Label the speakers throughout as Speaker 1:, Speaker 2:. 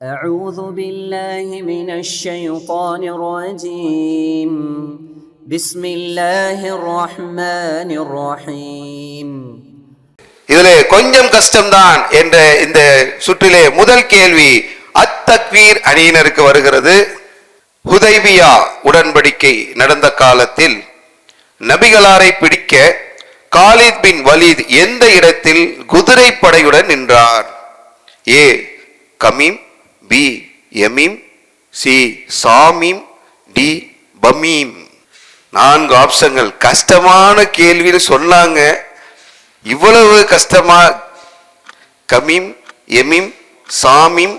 Speaker 1: أعوذ بالله من الشيطان الرجيم بسم الله الرحمن الرحيم.
Speaker 2: இதிலே கொஞ்சம் கஷ்டம்தான் என்ற இந்த சுற்றிலே முதல் கேள்வி அத்தக்வீர் அணியினருக்கு வருகிறது. ஹுதைபியா உடன்படிக்கை நடந்த காலத்தில் நபிகளாரை பிடிக்க காலித் பின் வலீத் எந்த இடத்தில் குதிரைப்படையுடன் நின்றார்? ஏ கமீம், பி யமீம், சி சாமீம், டி பமீம். 4 ஆப்ஷன்கள். கஷ்டமான கேள்வின்னு சொன்னாங்க. இவ்வளவு கஷ்டமா? கமீம், யமீம், சாமீம்,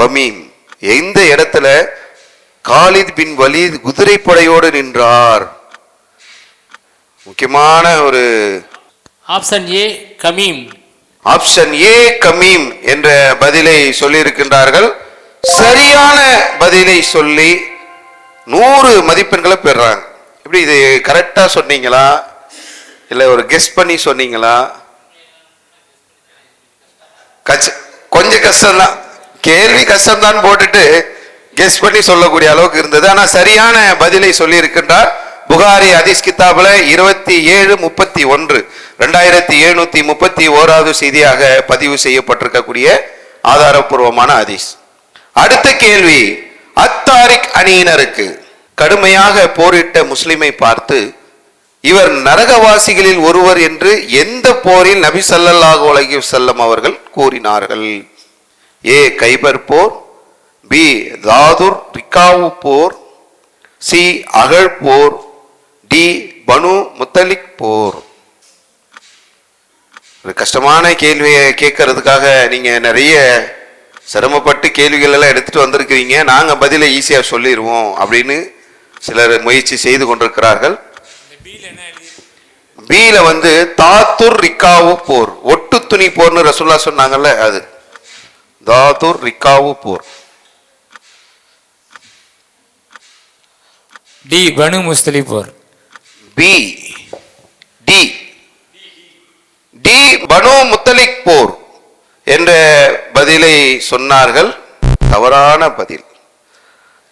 Speaker 2: பமீம். எந்த இடத்துல காலித் பின் வலீத் குதிரைப்படையோடு நின்றார்? முக்கியமான ஒரு
Speaker 3: option A Kameem.
Speaker 2: Option A Kameem என்ற பதிலை சொல்லி இருக்கின்றார்கள். சரியான பதிலை சொல்லி 100 மதிப்பெண்களை பெறாங்க. எப்படி, இது கரெக்டா சொன்னீங்களா இல்ல ஒரு கெஸ் பண்ணி சொன்னீங்களா? கொஞ்சம் கஷ்டம்தான், கேள்வி கஷ்டம்தான் போட்டுட்டு கெஸ் பண்ணி சொல்லக்கூடிய அளவுக்கு இருந்தது. ஆனா சரியான பதிலை சொல்லி இருக்கின்றார். புகாரி ஹதீஸ் கிதாபுல 2731 2731வது செய்தியாக பதிவு செய்யப்பட்டிருக்கக்கூடிய ஆதாரபூர்வமான ஹதீஸ். அடுத்த கேள்வி, அத்தாரிக் அணியினருக்கு கடுமையாக போரிட்ட முஸ்லிமை பார்த்து இவர் நரகவாசிகளில் ஒருவர் என்று எந்த போரில் நபி ஸல்லல்லாஹு அலைஹி வஸல்லம் அவர்கள் கூறினார்கள்? ஏ கைபர் போர், பி தாதுர் ரிகாவு போர், சி அகழ் போர், டி பனு முத்தலிக் போர். ஒரு கஷ்டமான கேள்வியை கேட்கறதுக்காக நீங்க நிறைய சிரமப்பட்டு கேள்விகள் எல்லாம் எடுத்துட்டு வந்திருக்கிறீங்க. நாங்க பதிலை ஈஸியா சொல்லிடுவோம் அப்படின்னு சிலர் முயற்சி செய்து கொண்டிருக்கிறார்கள். பீல தாத்துர் ரிகாவு போர், ஒட்டு துணி போர்னு ரசூலுல்லாஹ் சொன்னாங்கல்ல, அது தாதுர் ரிகாவு போர்.
Speaker 3: டி பனு முஸ்தலிக் போர்.
Speaker 2: பி டி டி பனு முத்தலிக் போர் என்ற பதிலை சொன்னார்கள். தவறான பதில்.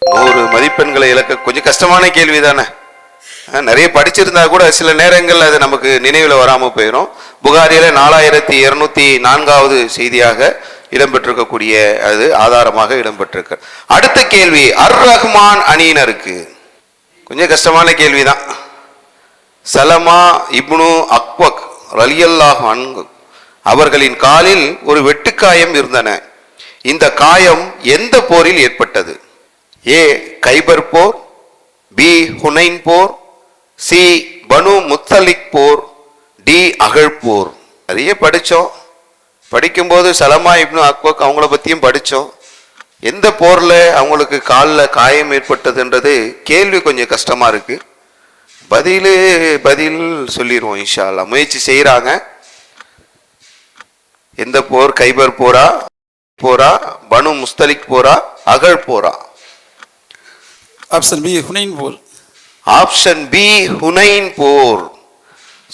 Speaker 2: 100 மதிப்பெண்களை இழக்க கொஞ்சம் கஷ்டமான கேள்வி தானே. நிறைய படிச்சிருந்தா கூட சில நேரங்கள் அது நமக்கு நினைவில் வராமல் போயிடும். புகாரியில 4204வது செய்தியாக இடம்பெற்றிருக்கக்கூடிய அது ஆதாரமாக இடம்பெற்றிருக்க. அடுத்த கேள்வி, அர் ரஹ்மான் அணியினருக்கு கொஞ்சம் கஷ்டமான கேள்விதான். சலமா இப்னு அக்வக் ரலியல்லாஹு அன்ஹு அவர்களின் காலில் ஒரு வெட்டுக்காயம் இருந்தன. இந்த காயம் எந்த போரில் ஏற்பட்டது? ஏ கைபர் போர், பி ஹுனைன் போர், சி பனு முத்தலிக் போர், டி அகழ் போர். நிறைய படித்தோம். படிக்கும்போது சலமா இப்னு அக்வக் அவங்கள பற்றியும் படித்தோம். எந்த போரில் அவங்களுக்கு காலில் காயம் ஏற்பட்டதுன்றது கேள்வி கொஞ்சம் கஷ்டமாக இருக்கு. பதில் சொல்லிடுவோம் இன்ஷா அல்லாஹ். முயற்சி செய்கிறாங்க. எந்த போர்? கைபர் போரா, பனு முஸ்தலிக் போரா, அகழ் போரா?
Speaker 4: ஆப்ஷன் பி ஹுனைன் போர்.
Speaker 2: ஆப்ஷன் பி ஹுனைன் போர்.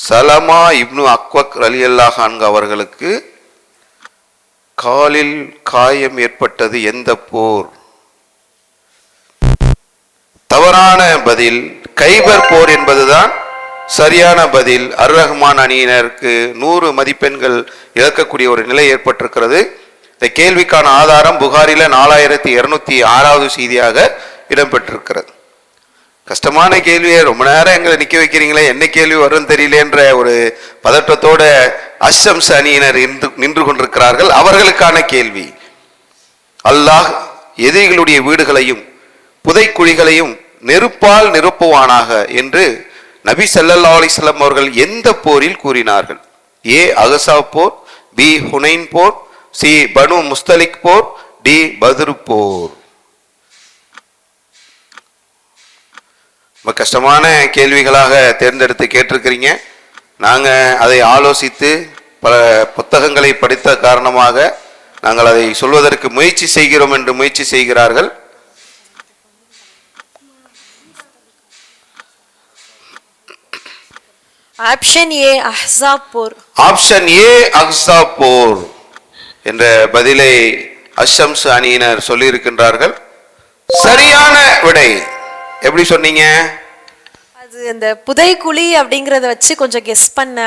Speaker 2: சலமா இப்னு அக்வக் ரலியல்லாஹு அன்ஹு அவர்களுக்கு காலில் காயம் ஏற்பட்டது எந்த போர்? தவறான பதில். கைபர் போர் என்பதுதான் சரியான பதில். அர் ரஹ்மான் அணியினருக்கு 100 மதிப்பெண்கள் இழக்கக்கூடிய ஒரு நிலை ஏற்பட்டிருக்கிறது. இந்த கேள்விக்கான ஆதாரம் புகாரில 4206வது செய்தியாக இடம்பெற்றிருக்கிறது. கஷ்டமான கேள்வியை ரொம்ப நேரம் எங்களை நிக்க வைக்கிறீங்களே, என்ன கேள்வி வரும்னு தெரியலன்ற ஒரு பதற்றத்தோட அஷம்ஸ் அணியினர் நின்று கொண்டிருக்கிறார்கள். அவர்களுக்கான கேள்வி, அல்லாஹ் எதிரிகளுடைய வீடுகளையும் புதைக்குழிகளையும் நெருப்பால் நிரப்புவானாக என்று நபி ஸல்லல்லாஹு அலைஹி வஸல்லம் அவர்கள் எந்த போரில் கூறினார்கள்? ஏ அஹ்ஸாப் போர், பி ஹுனைன் போர், சி பனு முஸ்தலிக் போர், டி பத்ர் போர். ரொம்ப கஷ்டமான கேள்விகளாக தேர்ந்தெடுத்து கேட்டிருக்கிறீங்க. நாங்கள் அதை ஆலோசித்து பல புத்தகங்களை படித்த காரணமாக நாங்கள் அதை சொல்வதற்கு முயற்சி செய்கிறோம் என்று முயற்சி செய்கிறார்கள்.
Speaker 5: Option A அஹ்ஸாப் bore.
Speaker 2: Option A அஹ்ஸாப் போர் என்ற பதிலை அஷம்ஸ் அணியினர் சொல்லியிருக்கின்றார்கள். சரியான விடை எப்படி சொன்னீங்க?
Speaker 4: அது இந்த புதைக்குழி அப்படிங்கறத வச்சு கொஞ்சம் கெஸ் பண்ண.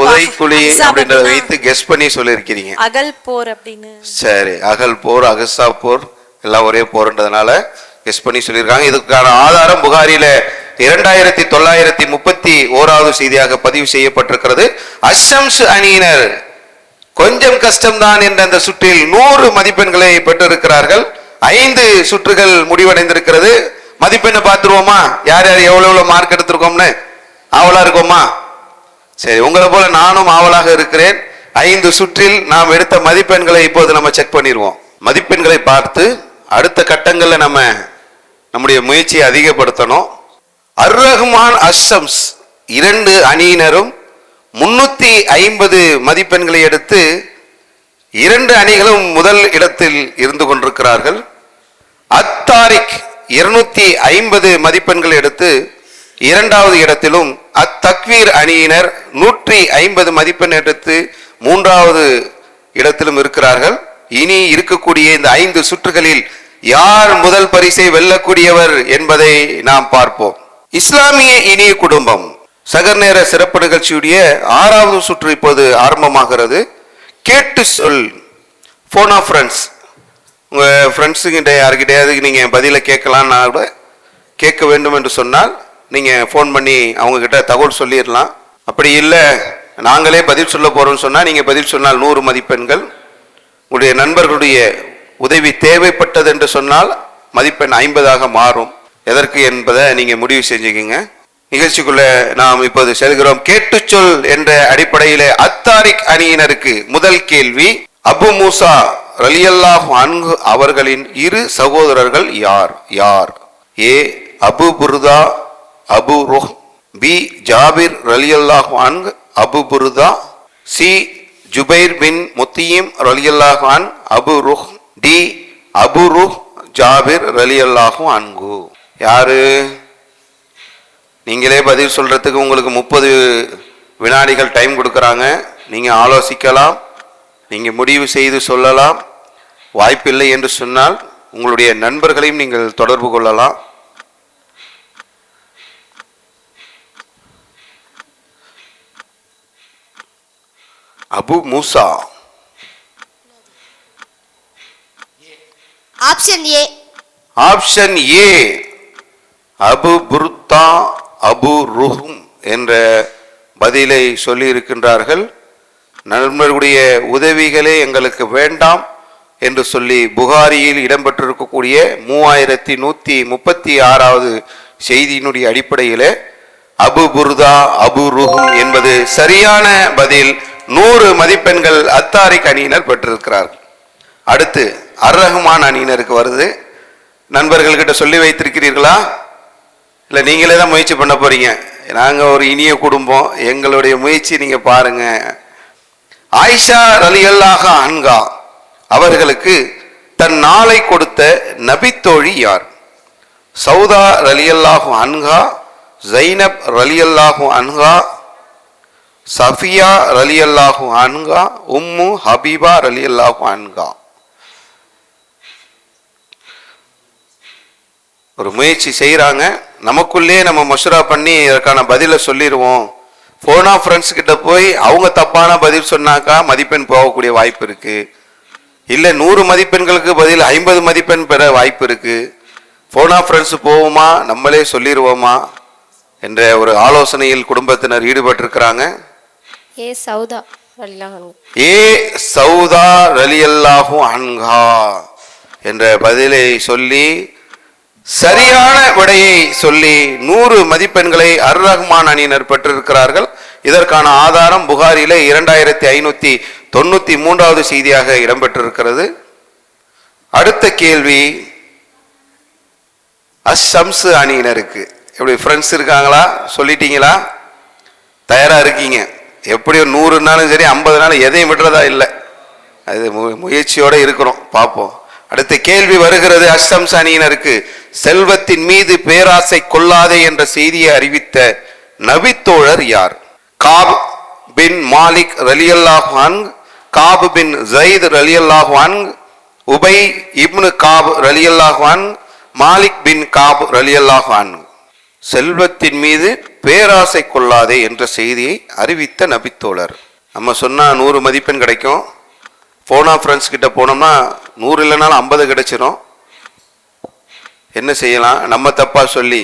Speaker 2: புதைக்குழி அப்படின்றத வைத்து கெஸ் பண்ணி சொல்லியிருக்கிறீங்க.
Speaker 4: அகல் போர் அப்படின்னு. சரி,
Speaker 2: அகல் போர், அகசா போர் எல்லாம் ஒரே போர்ன்றதுனால கெஸ் பண்ணி சொல்லியிருக்காங்க. இதுக்கான ஆதாரம் புகாரில 2931வது செய்தியாக பதிவு செய்யப்பட்டிருக்கிறது. அஷம்ஸ் அணியினர் கொஞ்சம் கஷ்டம்தான் என்ற அந்த சுற்றில் 100 மதிப்பெண்களை பெற்றிருக்கிறார்கள். 5 சுற்றுகள் முடிவடைந்திருக்கிறது. மதிப்பெண்ணை பார்த்துருவோமா? யார் யார் எவ்வளவு மார்க் எடுத்திருக்கோம்னு ஆவலா இருக்கோமா? சரி, உங்களை போல நானும் ஆவலாக இருக்கிறேன். 5 சுற்றில் நாம் எடுத்த மதிப்பெண்களை இப்போது நம்ம செக் பண்ணிடுவோம். மதிப்பெண்களை பார்த்து அடுத்த கட்டங்கள்ல நம்முடைய முயற்சியை அதிகப்படுத்தணும். அர் ரஹ்மான் அஷம்ஸ் 2 அணியினரும் 350 மதிப்பெண்களை எடுத்து 2 அணிகளும் முதல் இடத்தில் இருந்து கொண்டிருக்கிறார்கள். அத்தாரிக் 250 மதிப்பெண்கள் எடுத்து 2வது இடத்திலும், அத்தக்வீர் அணியினர் 150 மதிப்பெண் எடுத்து 3வது இடத்திலும் இருக்கிறார்கள். இனி இருக்கக்கூடிய இந்த 5 சுற்றுகளில் யார் முதல் பரிசை வெல்லக்கூடியவர் என்பதை நாம் பார்ப்போம். இஸ்லாமிய இனிய குடும்பம் சகர் நேர சிறப்பு நிகழ்ச்சியுடைய 6வது சுற்று இப்போது ஆரம்பமாகிறது. கேட்டு சொல். போன் ஆஃப் ஃப்ரெண்ட்ஸ், உங்க ஃப்ரெண்ட்ஸுங்கிட்ட யாருக்கிட்டையாவது நீங்க பதில கேட்கலாம்னா கூட, கேட்க வேண்டும் என்று சொன்னால் நீங்க ஃபோன் பண்ணி அவங்க கிட்ட தகவல் சொல்லிடலாம். அப்படி இல்லை நாங்களே பதில் சொல்ல போறோம்னு சொன்னா நீங்க பதில் சொன்னால் 100 மதிப்பெண்கள். உங்களுடைய நண்பர்களுடைய உதவி தேவைப்பட்டது என்று சொன்னால் மதிப்பெண் 50ஆக மாறும். எதற்கு என்பதை நீங்க முடிவு செஞ்சுக்கீங்க. நிகழ்ச்சிக்குள்ள நாம் இப்போது செல்கிறோம். கேட்டு சொல் என்ற அடிப்படையிலே அத்தாரிக் அணியினருக்கு முதல் கேள்வி. அபு மூசா ரலியல்லாஹு அன்ஹு அவர்களின் 2 சகோதரர்கள் யார்? யார்? ஏ Abu Burda Abu ருஹ், B Jabir ரலியல்லாஹு அன்ஹு அபு புர்தா, சி ஜுபைர் பின் முத்தீம் ரலியல்லாஹு அன் அபு ருஹ், டி அபு ருஹ் ஜாபிர் ரலியல்லாஹு அன்ஹு. யாரு? நீங்களே பதில் சொல்றதுக்கு உங்களுக்கு 30 வினாடிகள் டைம் கொடுக்கறாங்க. நீங்க ஆலோசிக்கலாம், நீங்க முடிவு செய்து சொல்லலாம். வாய்ப்பில்லை என்று சொன்னால் உங்களுடைய நண்பர்களையும் நீங்கள் தொடர்பு கொள்ளலாம். Abu Musa.
Speaker 5: Option A.
Speaker 2: Option A Abu Burda Abu Ruhum என்ற பதிலை சொல்லி இருக்கின்றார்கள். நண்பர்களுடைய உதவிகளே எங்களுக்கு வேண்டாம் என்று சொல்லி புகாரியில் இடம்பெற்றிருக்கக்கூடிய 3136வது செய்தியினுடைய அடிப்படையில் அபு புர்தா அபு ருஹும் என்பது சரியான பதில். 100 மதிப்பெண்கள் அத்தாரிக் அணியினர் பெற்றிருக்கிறார்கள். அடுத்து அர் ரஹ்மான் அணியினருக்கு வருது. நண்பர்கள்கிட்ட சொல்லி வைத்திருக்கிறீர்களா? இல்லை நீங்களே தான் முயற்சி பண்ண போறீங்க? நாங்கள் ஒரு இனிய குடும்பம், எங்களுடைய முயற்சி நீங்க பாருங்க. ஆயிஷா ரலியல்லாஹு அன்ஹா அவர்களுக்கு தன் நாளை கொடுத்த நபித்தோழி யார்? சௌதா ரலியல்லாஹு அன்ஹா, ஜைனப் ரலியல்லாஹு அன்ஹா, சஃபியா ரலியல்லாஹு அன்ஹா, உம்மு ஹபீபா ரலியல்லாஹு அன்ஹா. ஒரு முயற்சி செய்யறாங்க. நமக்குள்ளே நம்ம மஷூரா பண்ணி இதற்கான பதிலை சொல்லிடுவோம். போன் ஆஃப் ஃப்ரெண்ட்ஸ் கிட்ட போய் அவங்க தப்பான பதில் சொன்னாக்கா மதிப்பெண் போகக்கூடிய வாய்ப்பு இருக்கு. இல்லை 100 மதிப்பெண்களுக்கு பதில் 50 மதிப்பெண் பெற வாய்ப்பு இருக்கு. போன் ஆஃப் ஃப்ரெண்ட்ஸ் போவோமா, நம்மளே சொல்லிடுவோமா என்ற ஒரு ஆலோசனையில் குடும்பத்தினர் ஈடுபட்டிருக்கிறாங்க.
Speaker 5: ஏ சௌதா ரலியல்லாஹு அன்ஹா.
Speaker 2: ஏ சௌதா ரலியல்லாஹு அன்ஹா என்ற பதிலை சொல்லி சரியான விடையை சொல்லி 100 மதிப்பெண்களை அர் ரஹ்மான் அணியினர் பெற்றிருக்கிறார்கள். இதற்கான ஆதாரம் புகாரிலே 2593வது செய்தியாக இடம்பெற்றிருக்கிறது. அடுத்த கேள்வி அஷம்ஸ் அணியினருக்கு. எப்படி ஃப்ரெண்ட்ஸ் இருக்காங்களா? சொல்லிட்டீங்களா? தயாரா இருக்கீங்க? எப்படியோ 100னாலும் சரி 50னாலும் எதையும் விடுறதா இல்லை. அது முயற்சியோட இருக்கிறோம். பார்ப்போம். அடுத்த கேள்வி வருகிறது. அஷம்ஸ் அணியினருக்கு செல்வத்தின் மீது பேராசை கொள்ளாதே என்ற செய்தியை அறிவித்த நபித்தோழர் யார்? காப் பின் மாலிக் ரலியல்லாஹு அன்ஹு, காப் பின் ஜயித் ரலியல்லாஹு அன்ஹு, உபை இப்னு காப் ரலியல்லாஹு அன்ஹு, மாலிக் பின் காப் ரலியல்லாஹு அன்ஹு. செல்வத்தின் மீது பேராசை கொள்ளாதே என்ற செய்தியை அறிவித்த நபித்தோழர். நம்ம சொன்னா 100 மதிப்பெண் கிடைக்கும். போனா ஃப்ரெண்ட்ஸ் கிட்ட போனோம்னா 100 இல்லைனாலும் 50 கிடைச்சிரும். என்ன செய்யலாம்? நம்ம தப்பா சொல்லி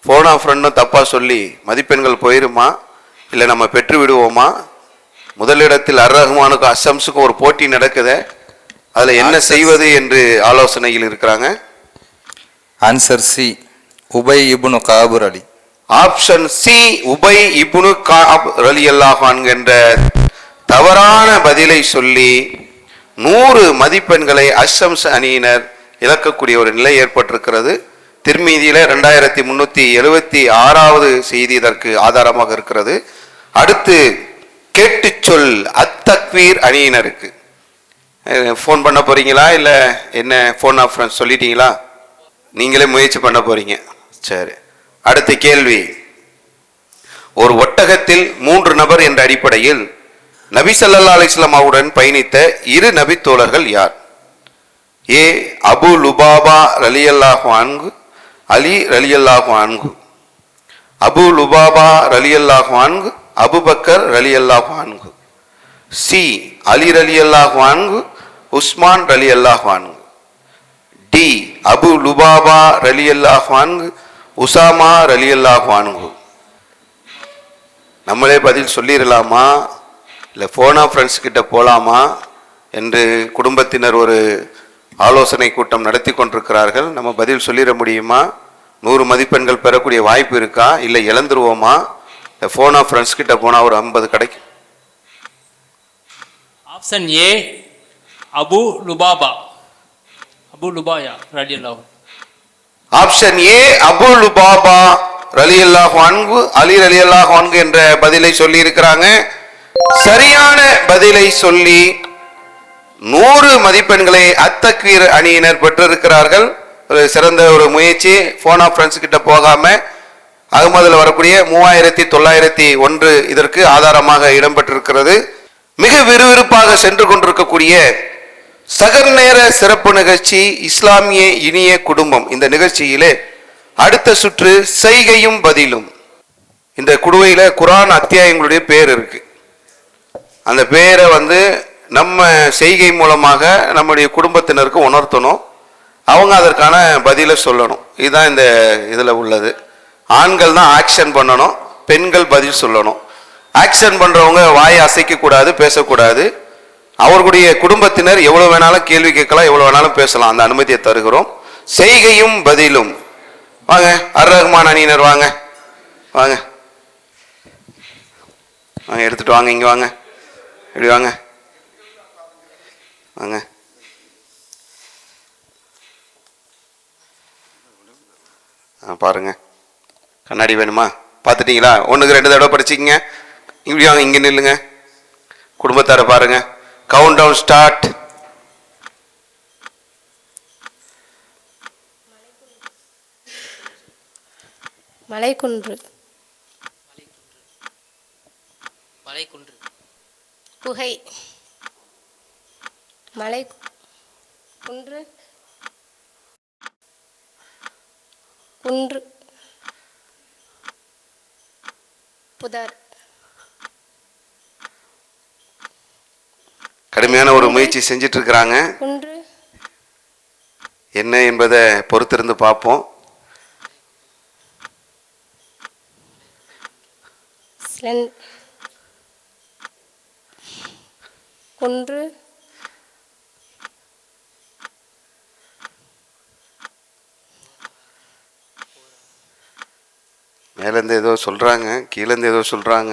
Speaker 2: போனா ஃப்ரெண்டும் தப்பா சொல்லி மதிப்பெண்கள் போயிருமா, இல்லை நம்ம பெற்று விடுவோமா? முதலிடத்தில் அர்-ரஹ்மானுக்கும் அஸ்ஸம்ஸுக்கும் ஒரு போட்டி நடக்குது. அதுல என்ன செய்வது என்று ஆலோசனையில் இருக்கிறாங்க.
Speaker 6: ஆன்சர் சி, உபை இப்னு காபுர் அலி.
Speaker 2: ஆப்ஷன் சி, உபை இப்னு காப் ரலியல்லாஹு அன்ஹு என்ற தவறான பதிலை சொல்லி 100 மதிப்பெண்களை அஸ்ஸம்ஸ் அணியினர் இழக்கக்கூடிய ஒரு நிலை ஏற்பட்டிருக்கிறது. திர்மீதியில 2376வது செய்தி இதற்கு ஆதாரமாக இருக்கிறது. அடுத்து கேட்டு சொல் அத்தக்வீர் அணியினருக்கு ஃபோன் பண்ண போறீங்களா, இல்லை என்ன ஃபோன் ஆஃப் சொல்லிட்டீங்களா? நீங்களே முயற்சி பண்ண போறீங்க. சரி, அடுத்த கேள்வி. ஒரு ஒட்டகத்தில் 3 நபர் என்ற அடிப்படையில் நபி ஸல்லல்லாஹு அலைஹி வஸல்லம் அவருடன் பயணித்த 2 நபி தோழர்கள் யார்? ஏ அபு லுபாபா ரலியல்லாஹு அன்ஹு, அலி ரலியல்லாஹு அன்ஹு. அபு லுபாபா ரலியல்லாஹு அன்ஹு, அபுபக்கர் ரலியல்லாஹு அன்ஹு. சி அலி ரலியல்லாஹு அன்ஹு, உஸ்மான் ரலியல்லாஹு அன்ஹு. டி அபு லுபாபா ரலியல்லாஹு அன்ஹு, உசாமா ரலியல்லாஹு அன்ஹு. நம்மளே பதில் சொல்லிடலாமா, இல்லை ஃபோனா ஃப்ரெண்ட்ஸ் கிட்ட போலாமா என்று குடும்பத்தினர் ஒரு ஆலோசனை கூட்டம் நடத்தி கொண்டிருக்கிறார்கள். நம்ம பதில் சொல்லிட முடியுமா? 100 மதிப்பெண்கள் பெறக்கூடிய வாய்ப்பு இருக்கா, இல்லை இழந்துருவோமா? இந்த ஃபோனா ஃப்ரெண்ட்ஸ் கிட்ட போனால் ஒரு 50 கிடைக்கும்.
Speaker 3: Option A Abu Lubaba, Abu Lubaya ரலியல்லாஹு.
Speaker 2: ஆப்ஷன் ஏ அபு லுபாபா ரலியல்லாஹு அன்ஹு, அலி ரலியல்லாஹு அன்ஹு என்ற பதிலை சொல்லி இருக்கிறாங்க. சரியான பதிலை சொல்லி 100 மதிப்பெண்களை அத்தக்வீர் அணியினர் பெற்றிருக்கிறார்கள். ஒரு சிறந்த ஒரு முயற்சி. ஃபோன் ஆஃப் ஃப்ரெண்ட்ஸ் கிட்ட போகாம அகமதுல வரக்கூடிய 3901 இதற்கு ஆதாரமாக இடம்பெற்றிருக்கிறது. மிக விறுவிறுப்பாக சென்று கொண்டிருக்கக்கூடிய சகர் நேர சிறப்பு நிகழ்ச்சி இஸ்லாமிய இனிய குடும்பம். இந்த நிகழ்ச்சியிலே அடுத்த சுற்று செய்கையும் பதிலும். இந்த குடுவையில குர்ஆன் அத்தியாயங்களுடைய பேர் இருக்கு. அந்த பேரை நம்ம செய்கை மூலமாக நம்முடைய குடும்பத்தினருக்கு உணர்த்தணும். அவங்க அதற்கான பதிலை சொல்லணும். இதுதான் இந்த இதில் உள்ளது. ஆண்கள் தான் ஆக்ஷன் பண்ணணும், பெண்கள் பதில் சொல்லணும். ஆக்ஷன் பண்றவங்க வாயை அசைக்க கூடாது, பேசக்கூடாது. அவர்களுடைய குடும்பத்தினர் எவ்வளவு வேணாலும் கேள்வி கேட்கலாம், எவ்வளவு வேணாலும் பேசலாம். அந்த அனுமதியை தருகிறோம். செய்கையும் பதிலும். வாங்க அர்-ரஹ்மான் அணியினர் வாங்க வாங்க வாங்க, எடுத்துட்டு வாங்க, இங்க வாங்க, இப்படி வாங்க வாங்க. பாருங்க, கண்ணாடி வேணுமா? பார்த்துட்டீங்களா? 1க்கு 2 தடவை படிச்சிக்கங்க. இப்படி வாங்க, இங்க நில்லுங்க. குடும்பத்தார பாருங்க. Count down start.
Speaker 5: மலைக்குன்று,
Speaker 3: மலைக்குன்று,
Speaker 5: குகை, மலை குன்று, குன்று, புதர்.
Speaker 2: கடுமையான ஒரு முயற்சி செஞ்சிட்டு இருக்கிறாங்க.
Speaker 5: குன்று,
Speaker 2: என்ன என்பதை பொறுத்திருந்து பார்ப்போம்.
Speaker 5: குன்று,
Speaker 2: மேலேருந்து ஏதோ சொல்றாங்க, கீழேருந்து ஏதோ சொல்றாங்க.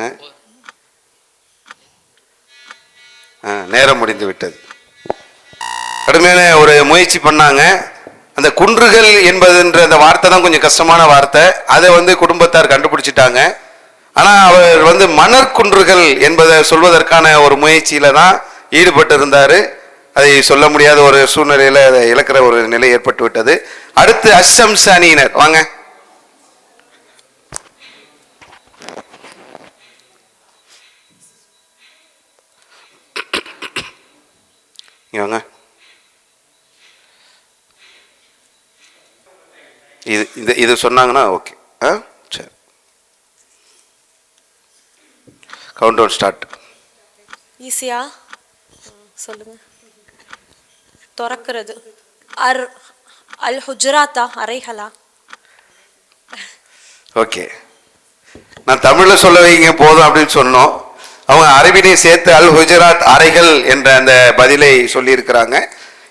Speaker 2: நேரம் முடிந்து விட்டது. கடுமையான ஒரு முயற்சி பண்ணாங்க. அந்த குன்றுகள் என்பதுன்ற அந்த வார்த்தை தான் கொஞ்சம் கஷ்டமான வார்த்தை. அதை குடும்பத்தார் கண்டுபிடிச்சிட்டாங்க. ஆனா அவர் மணற்குன்றுகள் என்பதை சொல்வதற்கான ஒரு முயற்சியில தான் ஈடுபட்டு இருந்தாரு. அதை சொல்ல முடியாத ஒரு சூழ்நிலையில அதை இழக்கிற ஒரு நிலை ஏற்பட்டு விட்டது. அடுத்து அஸ்ஸம்ஸ் அணியினர் வாங்க. வாங்க. இது சொன்னாங்கன்னா ஓகே. சரி, கவுண்ட் டவுன் ஸ்டார்ட்.
Speaker 4: ஈஸியா சொல்லுங்க. திறக்கிறது. அல் ஹுஜராத்தா, அறைகளா?
Speaker 2: ஓகே, நான் தமிழில் சொல்ல வைங்க போதும் அப்படின்னு சொன்னோம். அவங்க அரபினை சேர்த்து அல் ஹுஜராத் அறைகள் என்ற அந்த பதிலை சொல்லியிருக்கிறாங்க.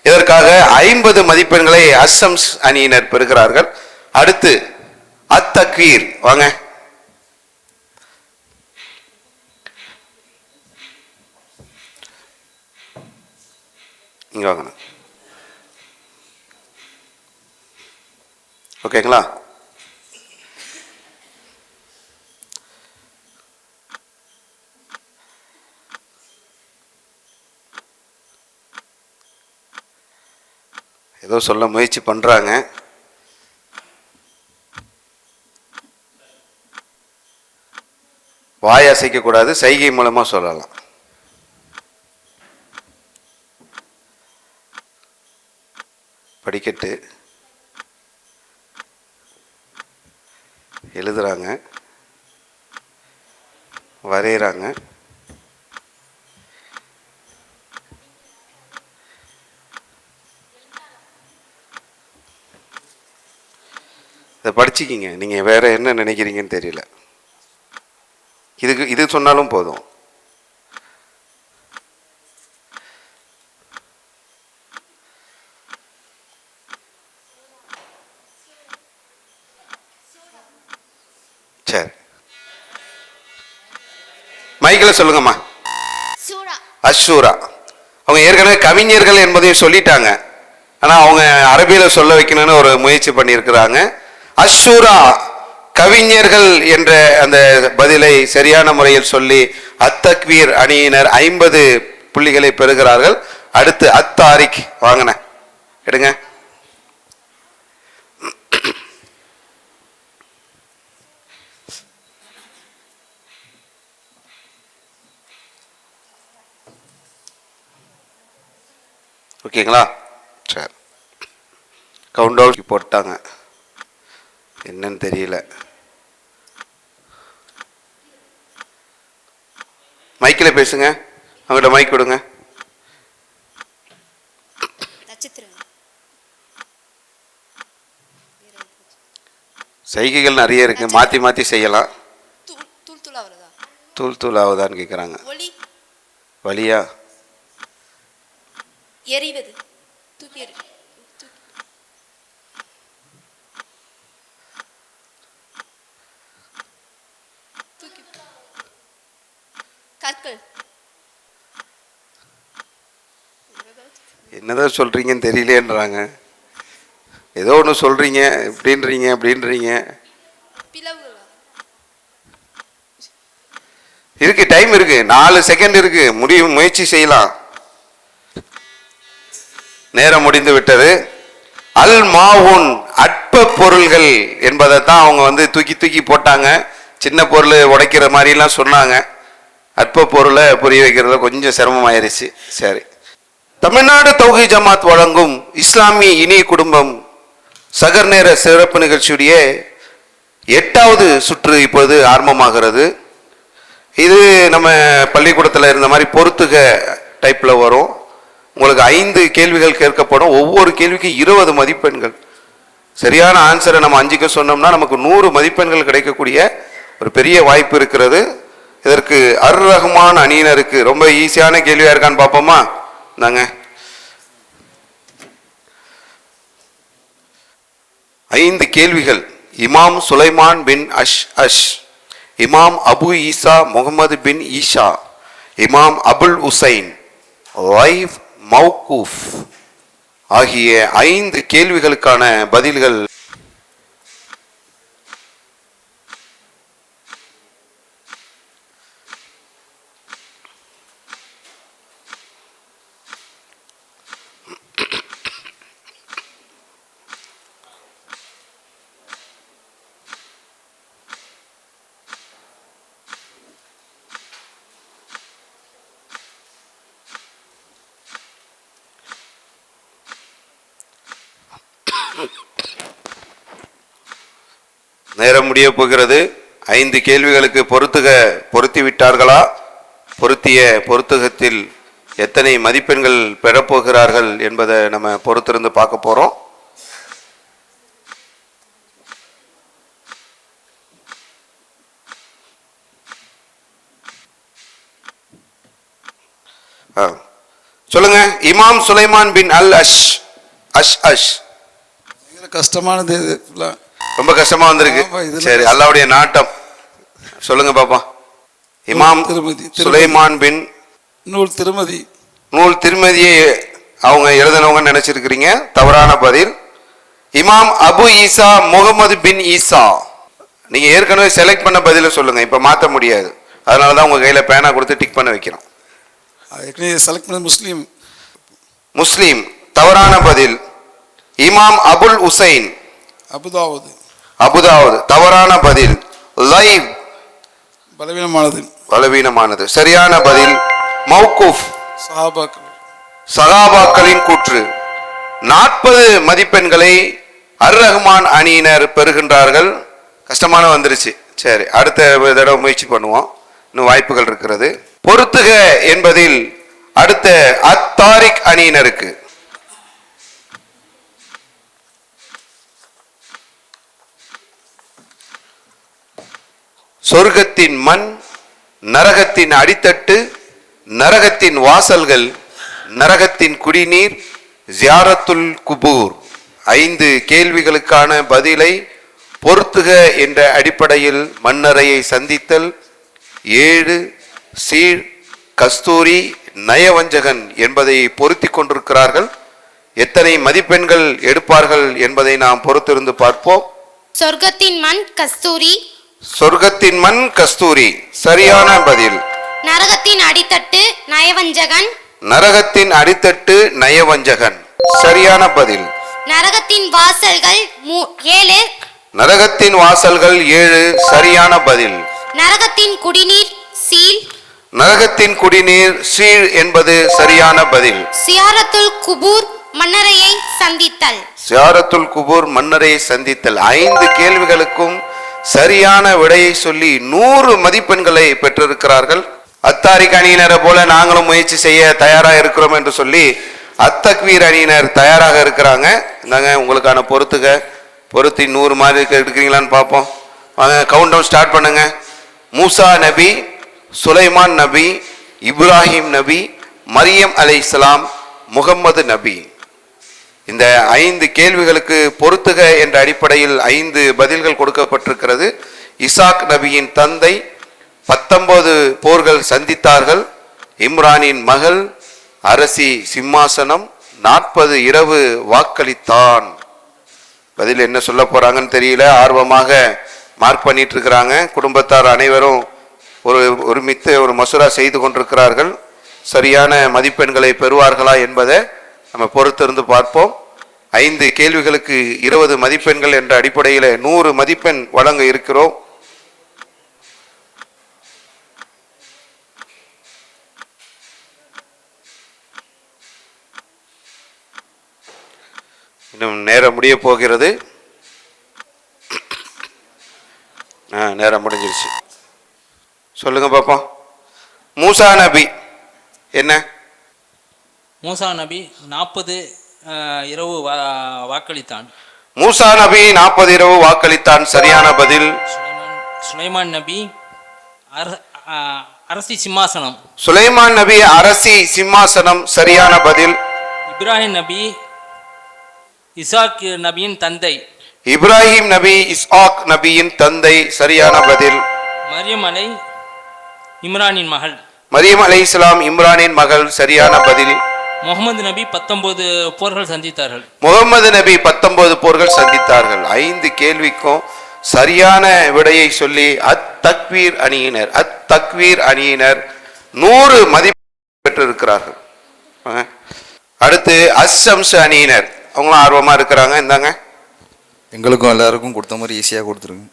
Speaker 2: இதற்காக 50 மதிப்பெண்களை அஸ்ஸம்ஸ் அணியினர் பெறுகிறார்கள். அடுத்து அத்தக்வீர், வாங்க. இங்க வாங்க. ஓகேங்களா? ஏதோ சொல்ல முயற்சி பண்றாங்க. வாய் அசைக்க கூடாது, சைகை மூலமா சொல்லலாம். படிக்கட்டு எழுதுறாங்க, வரைகிறாங்க. இதை படிச்சுக்கிங்க. நீங்கள் வேற என்ன நினைக்கிறீங்கன்னு தெரியல. இது சொன்னாலும் போதும். சரி, மைக்கில் சொல்லுங்கம்மா. அஷூரா. அவங்க ஏற்கனவே கவிஞர்கள் என்பதையும் சொல்லிட்டாங்க. ஆனால் அவங்க அரபியில் சொல்ல வைக்கணும்னு ஒரு முயற்சி பண்ணியிருக்கிறாங்க. அஷூரா கவிஞர்கள் என்ற அந்த பதிலை சரியான முறையில் சொல்லி அத்தக்வீர் அணியினர் 50 புள்ளிகளை பெறுகிறார்கள். அடுத்து அத்தாரிக், வாங்கின எடுங்க. ஓகேங்களா? சரி, கவுண்ட் டவுன் போட்டாங்க. என்னன்னு தெரியல. மைக்கில் பேசுங்க. அவங்கள்ட்ட மைக் கொடுங்க. சைகைகள் நிறைய இருக்கு, மாத்தி மாத்தி செய்யலாம். தூள் தூள் ஆகுதான்னு கேட்குறாங்க. வலியா?
Speaker 4: எரிவது.
Speaker 2: என்னதான் சொல்றீங்கன்னு தெரியலேன்றாங்க. ஏதோ ஒன்று சொல்றீங்க, அப்படின்றீங்க. இருக்கு, டைம் இருக்கு, 4 செகண்ட் இருக்கு, முயற்சி செய்யலாம். நேரம் முடிந்து விட்டது. அல் மாவுன், அற்ப பொருள்கள் என்பதை தான் அவங்க தூக்கி போட்டாங்க. சின்ன பொருள் உடைக்கிற மாதிரிலாம் சொன்னாங்க. அற்ப பொருளை புரிய வைக்கிறதுல கொஞ்சம் சிரமமாயிருச்சு. சரி, தமிழ்நாடு தௌஹீத் ஜமாத் வழங்கும் இஸ்லாமிய இனிய குடும்பம் சகர் நேர சிறப்பு நிகழ்ச்சியுடைய 8வது சுற்று இப்போது ஆரம்பமாகிறது. இது நம்ம பள்ளிக்கூடத்தில் இருந்த மாதிரி பொறுத்துக டைப்பில் வரும். உங்களுக்கு 5 கேள்விகள் கேட்கப்படும். ஒவ்வொரு கேள்விக்கு 20 மதிப்பெண்கள். சரியான ஆன்சரை நம்ம 5க்கு சொன்னோம்னா நமக்கு 100 மதிப்பெண்கள் கிடைக்கக்கூடிய ஒரு பெரிய வாய்ப்பு இருக்கிறது. இதற்கு அர் ரஹ்மான் அணியினருக்கு ரொம்ப ஈஸியான கேள்வியா இருக்கான்னு பார்ப்போமா? நாங்க 5 கேள்விகள். இமாம் சுலைமான் பின் அஷ், இமாம் அபு ஈசா முகமது பின் ஈஷா, இமாம் அபுல் உசைன், லைஃப் மௌகூஃப் ஆகிய 5 கேள்விகளுக்கான பதில்கள். நேரம் முடிய போகிறது. 5 கேள்விகளுக்கு பொருத்தி விட்டார்களா? பொருத்திய பொருத்துகத்தில் எத்தனை மதிப்பெண்கள் பெறப்போகிறார்கள் என்பதை நம்ம பொறுத்திருந்து பார்க்க போறோம். சொல்லுங்க. இமாம் சுலைமான் பின் அல் அஷ்
Speaker 7: கஷ்டமானது,
Speaker 2: ரொம்ப கஷ்டமா வந்திருக்கு. சரி, அல்லாஹ்வுடைய நாட்டம். சொல்லுங்க பாப்பா. இமாம் சுலைமான் பின் நூல் திருமதியை அவங்க எழுதினவங்க நினைச்சிருக்கிறீங்க. தவறான பதில். இமாம் அபு ஈசா முகமது பின் ஈசா. நீங்க ஏற்கனவே செலக்ட் பண்ண பதில சொல்லுங்க, இப்ப மாத்த முடியாது. அதனாலதான் உங்க கையில பேனா கொடுத்து டிக் பண்ண வைக்கிறோம். முஸ்லீம் தவறான பதில். இமாம் அபுல் உசைன் அபுதாவுது தவறான பதில். லைவ் பலவீனமானது சரியான பதில். மௌகூஃப் சஹாபாக்களின் கூற்று. 40 மதிப்பெண்களை அர் ரஹ்மான் அணியினர் பெறுகின்றார்கள். கஷ்டமான வந்துருச்சு. சரி, அடுத்த தடவை முயற்சி பண்ணுவோம், இன்னும் வாய்ப்புகள் இருக்கிறது. பொருத்துக என்பதில் அடுத்த அத்தாரிக் அணியினருக்கு சொர்க்கத்தின் மண், நரகத்தின் அடித்தட்டு, நரகத்தின் வாசல்கள், நரகத்தின் குடிநீர், ஜியாரத்துல் குபூர். 5 கேள்விகளுக்கான பதிலை பொருத்துக என்ற அடிப்படையில் மண்ணறையை சந்தித்தல், 7 சீழ், கஸ்தூரி, நயவஞ்சகன் என்பதை பொருத்தி கொண்டிருக்கிறார்கள். எத்தனை மதிப்பெண்கள் எடுப்பார்கள் என்பதை நாம் பொறுத்திருந்து பார்ப்போம்.
Speaker 8: சொர்க்கத்தின் மண் கஸ்தூரி.
Speaker 2: சொர்க்கத்தின் மண் கஸ்தூரி சரியான பதில்.
Speaker 8: நரகத்தின் அடித்தட்டு நயவஞ்சகன்.
Speaker 2: நரகத்தின் அடித்தட்டு நயவஞ்சகன் சரியான பதில்.
Speaker 8: நரகத்தின் வாசல்கள் 7.
Speaker 2: நரகத்தின் வாசல்கள் 7 சரியான பதில்.
Speaker 8: நரகத்தின் குடிநீர் சீல்.
Speaker 2: நரகத்தின் குடிநீர் சீழ் என்பது சரியான பதில்.
Speaker 8: சியாரத்துல் குபூர் மன்னரையை சந்தித்தல்.
Speaker 2: சியாரத்துல் குபூர் மன்னரையை சந்தித்தல். 5 கேள்விகளுக்கும் சரியான விடையை சொல்லி 100 மதிப்பெண்களை பெற்றிருக்கிறார்கள். அத்தாரிக் அணியினரை போல நாங்களும் முயற்சி செய்ய தயாராக இருக்கிறோம் என்று சொல்லி அத்தக்வீர் அணியினர் தயாராக இருக்கிறாங்க. இந்தாங்க உங்களுக்கான பொருத்தி 100 மார்க் எடுக்கிறீங்களான்னு பார்ப்போம். வாங்க, கவுண்ட் டவுன் ஸ்டார்ட் பண்ணுங்க. மூசா நபி, சுலைமான் நபி, இப்ராஹிம் நபி, மரியம் அலைஹிஸ்ஸலாம், முகம்மது நபி. இந்த 5 கேள்விகளுக்கு பொருத்துக என்ற அடிப்படையில் 5 பதில்கள் கொடுக்கப்பட்டிருக்கிறது. இசாக் நபியின் தந்தை 19 போர்கள் சந்தித்தார்கள். இம்ரானின் மகள், அரசி சிம்மாசனம், 40 இரவு வாக்களித்தான். பதில் என்ன சொல்ல போறாங்கன்னு தெரியல. ஆர்வமாக மார்க் பண்ணிட்டு இருக்கிறாங்க. குடும்பத்தார் அனைவரும் ஒருமித்து ஒரு மசூரா செய்து கொண்டிருக்கிறார்கள். சரியான மதிப்பெண்களை பெறுவார்களா என்பதை நம்ம பொறுத்திருந்து பார்ப்போம். 5 கேள்விகளுக்கு 20 மதிப்பெண்கள் என்ற அடிப்படையில் 100 மதிப்பெண் வழங்க இருக்கிறோம். இன்னும் நேரம் முடிய போகிறது. நேரம் முடிஞ்சிருச்சு. சொல்லுங்க பாப்போம். மூசா நபி என்ன?
Speaker 3: மூசா நபி 40 இரவு வாக்களித்தான்.
Speaker 2: மூசா நபி 40 இரவு வாக்களித்தான் சரியான பதில்.
Speaker 3: சுலைமான் நபி அரசி சிம்மாசனம்.
Speaker 2: சுலைமான் நபி அரசி சிம்மாசனம் சரியான பதில்.
Speaker 3: இப்ராஹிம் நபி இசாக் நபியின் தந்தை.
Speaker 2: இப்ராஹிம் நபி இஸ்ஆக் நபியின் தந்தை சரியான பதில்.
Speaker 3: மரியம் அலை இம்ரானின் மகள்.
Speaker 2: மரியம் அலைஹிஸ்ஸலாம் இம்ரானின் மகள் சரியான பதில்.
Speaker 3: முகமது நபி 19 போர்கள் சந்தித்தார்கள்.
Speaker 2: முகமது நபி 19 போர்கள் சந்தித்தார்கள். 5 கேள்விக்கும் சரியான விடையை சொல்லி அத்தக்வீர் அணியினர் 100 மதிப்பு பெற்றிருக்கிறார்கள். அடுத்து அஸ்ஸம்ஸ் அணியினர், அவங்களும் ஆர்வமா இருக்கிறாங்க. இந்தாங்க,
Speaker 6: எங்களுக்கும் எல்லாருக்கும் கொடுத்த மாதிரி ஈஸியாக கொடுத்துருங்க.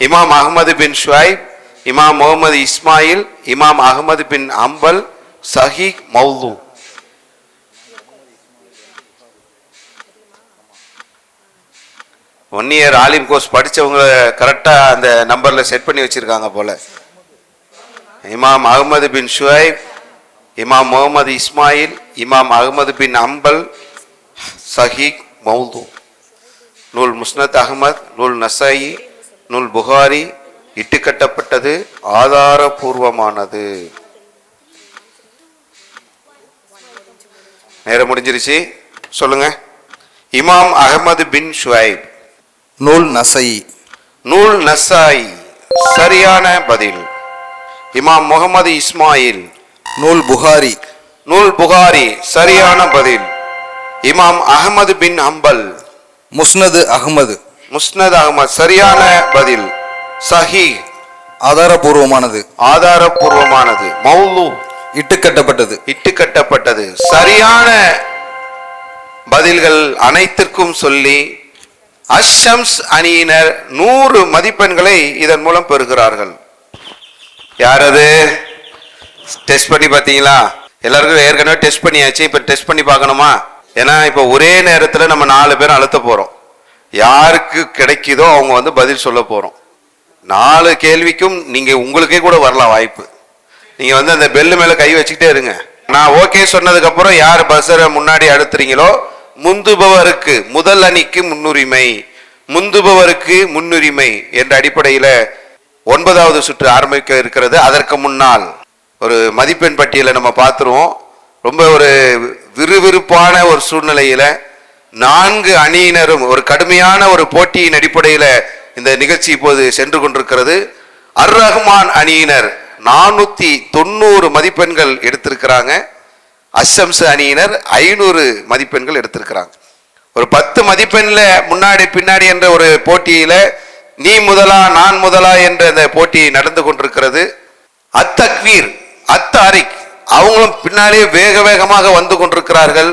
Speaker 2: இமாம் அஹ்மது பின் ஷுவைப், இமாம் முகமது இஸ்மாயில், இமாம் அகமது பின் அம்பல், சஹீஹ் மௌது. ஒன் இயர் ஆலிம் கோர்ஸ் படிச்சவங்க கரெக்டா அந்த நம்பர்ல செட் பண்ணி வச்சிருக்காங்க போல. இமாம் அகமது பின் ஷுஐப், இமாம் முகமது இஸ்மாயில், இமாம் அகமது பின் அம்பல், சஹீஹ் மௌது. நூல் முஸ்னத் அகமது, நூல் நசாயி, நூல் புகாரி, இட்டுக்கட்டப்பட்டது, ஆதாரபூர்வமானது. நேரம் முடிஞ்சிருச்சு, சொல்லுங்க. இமாம் அகமது பின் ஷுஐப்,
Speaker 6: நூல் நசை.
Speaker 2: நூல் நசாயி, சரியான பதில். இமாம் முகமது இஸ்மாயில்,
Speaker 6: நூல் புகாரி.
Speaker 2: நூல் புகாரி, சரியான பதில். இமாம் அகமது பின் அம்பல்,
Speaker 6: முஸ்னது அகமது.
Speaker 2: முஸ்னத் அகமது, சரியான பதில். சஹீஹ்,
Speaker 6: ஆதாரபூர்வமானது.
Speaker 2: ஆதாரபூர்வமானது. மௌலு,
Speaker 6: இட்டுக்கட்டப்பட்டது.
Speaker 2: இட்டுக்கட்டப்பட்டது. சரியான பதில்கள் அனைத்திற்கும் சொல்லி அஷம்ஸ் அணியினர் 100 மதிப்பெண்களை இதன் மூலம் பெறுகிறார்கள். யார் அது? டெஸ்ட் பண்ணி பார்த்தீங்களா? எல்லாருக்கும் ஏற்கனவே டெஸ்ட் பண்ணியாச்சு, இப்ப டெஸ்ட் பண்ணி பார்க்கணுமா? ஏன்னா இப்ப ஒரே நேரத்துல நம்ம 4 பேரும் அழுத்த போறோம். யாருக்கு கிடைக்குதோ அவங்க பதில் சொல்ல போறோம். 4 கேள்விக்கும் நீங்க உங்களுக்கே கூட வரலாம் வாய்ப்பு. நீங்க அந்த பெல்லு மேல கை வச்சுக்கிட்டே இருங்க. நான் ஓகே சொன்னதுக்கு அப்புறம் யார் பஸ்ஸரை முன்னாடி அழுத்துறீங்களோ முந்துபவருக்கு, முதல் அணிக்கு முன்னுரிமை, முந்துபவருக்கு முன்னுரிமை என்ற அடிப்படையில 9வது சுற்று ஆரம்பிக்க இருக்கிறது. அதற்கு முன்னால் ஒரு மதிப்பெண் பட்டியலை நம்ம பார்த்துருவோம். ரொம்ப ஒரு விறுவிறுப்பான ஒரு சூழ்நிலையில 4 அணியினரும் ஒரு கடுமையான ஒரு போட்டியின் அடிப்படையில இந்த நிகழ்ச்சி இப்போது சென்று கொண்டிருக்கிறது. அர் ரஹ்மான் அணியினர் 490 மதிப்பெண்கள் எடுத்திருக்கிறாங்க. அஷம்ஸ் அணியினர் 500 மதிப்பெண்கள் எடுத்திருக்கிறாங்க. ஒரு 10 மதிப்பெண்ல முன்னாடி பின்னாடி என்ற ஒரு போட்டியில நீ முதலா நான் முதலா என்ற அந்த போட்டி நடந்து கொண்டிருக்கிறது. அத்தக்வீர், அத்தாரிக் அவங்களும் பின்னாலே வேக வேகமாக வந்து கொண்டிருக்கிறார்கள்.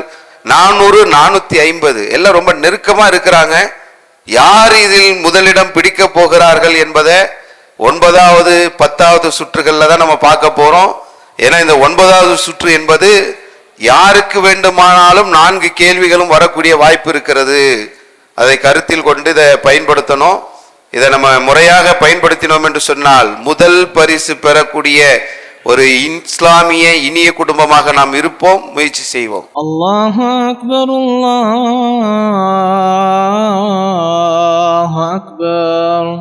Speaker 2: 400, 450 எல்லாம் ரொம்ப நெருக்கமா இருக்கிறாங்க. யார் இதில் முதலிடம் பிடிக்க போகிறார்கள் என்பதை 9வது 10வது சுற்றுகள்ல தான் நம்ம பார்க்க போறோம். ஏன்னா இந்த 9வது சுற்று என்பது யாருக்கு வேண்டுமானாலும் 4 கேள்விகளும் வரக்கூடிய வாய்ப்பு இருக்கிறது. அதை கருத்தில் கொண்டு இதை பயன்படுத்தணும். இதை நம்ம முறையாக பயன்படுத்தினோம் என்று சொன்னால் முதல் பரிசு பெறக்கூடிய ஒரு இஸ்லாமிய இனிய குடும்பமாக நாம் இருப்போம். முயற்சி செய்வோம்.
Speaker 9: அல்லாஹு அக்பர், அல்லாஹு அக்பர்.